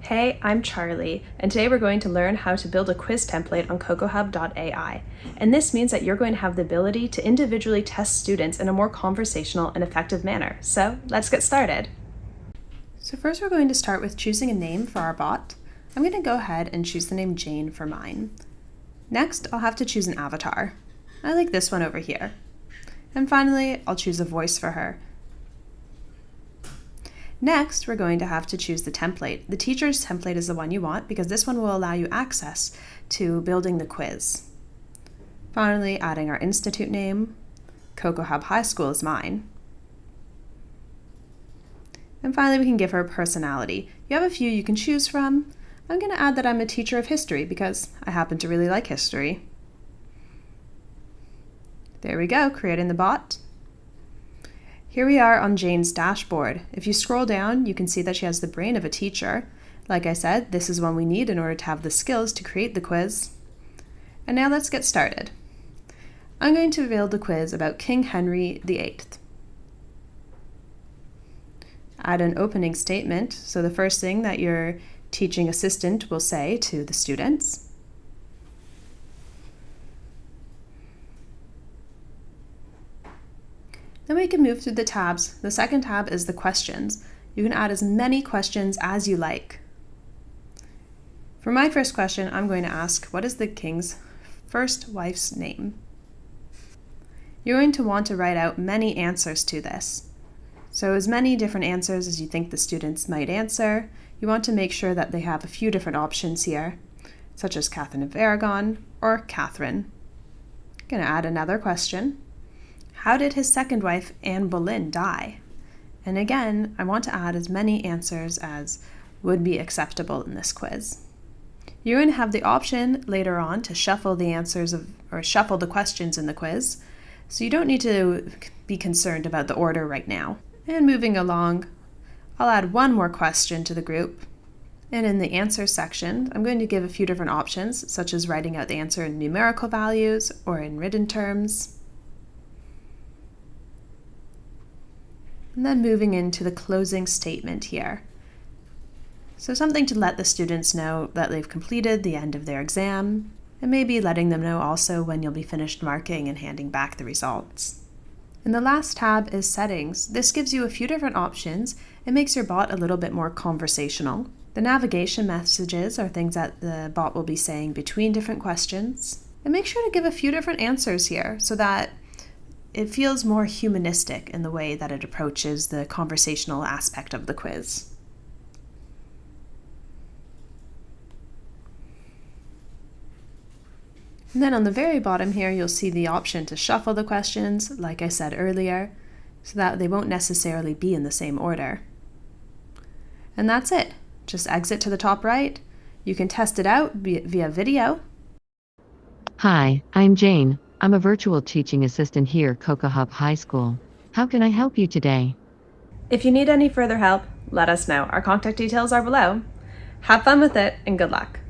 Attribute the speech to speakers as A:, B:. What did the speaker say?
A: Hey, I'm Charlie, and today we're going to learn how to build a quiz template on cocohub.ai. And this means that you're going to have the ability to individually test students in a more conversational and effective manner. So let's get started. So first we're going to start with choosing a name for our bot. I'm going to go ahead and choose the name Jane for mine. Next, I'll have to choose an avatar. I like this one over here. And finally, I'll choose a voice for her. Next, we're going to have to choose the template. The teacher's template is the one you want because this one will allow you access to building the quiz. Finally, adding our institute name. Cocoa Hub High School is mine. And finally, we can give her a personality. You have a few you can choose from. I'm going to add that I'm a teacher of history because I happen to really like history. There we go, creating the bot. Here we are on Jane's dashboard. If you scroll down, you can see that she has the brain of a teacher. Like I said, this is one we need in order to have the skills to create the quiz. And now let's get started. I'm going to build a quiz about King Henry VIII. Add an opening statement, so the first thing that your teaching assistant will say to the students. Then we can move through the tabs. The second tab is the questions. You can add as many questions as you like. For my first question, I'm going to ask, what is the king's first wife's name? You're going to want to write out many answers to this. So as many different answers as you think the students might answer. You want to make sure that they have a few different options here, such as Catherine of Aragon or Catherine. I'm going to add another question. How did his second wife, Anne Boleyn, die? And again, I want to add as many answers as would be acceptable in this quiz. You're going to have the option later on to shuffle the answers or shuffle the questions in the quiz, so you don't need to be concerned about the order right now. And moving along, I'll add one more question to the group. And in the answer section, I'm going to give a few different options, such as writing out the answer in numerical values or in written terms. And then moving into the closing statement here. So something to let the students know that they've completed the end of their exam, and maybe letting them know also when you'll be finished marking and handing back the results. And the last tab is settings. This gives you a few different options. It makes your bot a little bit more conversational. The navigation messages are things that the bot will be saying between different questions. And make sure to give a few different answers here so that it feels more humanistic in the way that it approaches the conversational aspect of the quiz. And then on the very bottom here, you'll see the option to shuffle the questions, like I said earlier, so that they won't necessarily be in the same order. And that's it. Just exit to the top right. You can test it out via video.
B: Hi, I'm Jane. I'm a virtual teaching assistant here at Cocoa Hub High School. How can I help you today?
A: If you need any further help, let us know. Our contact details are below. Have fun with it and good luck.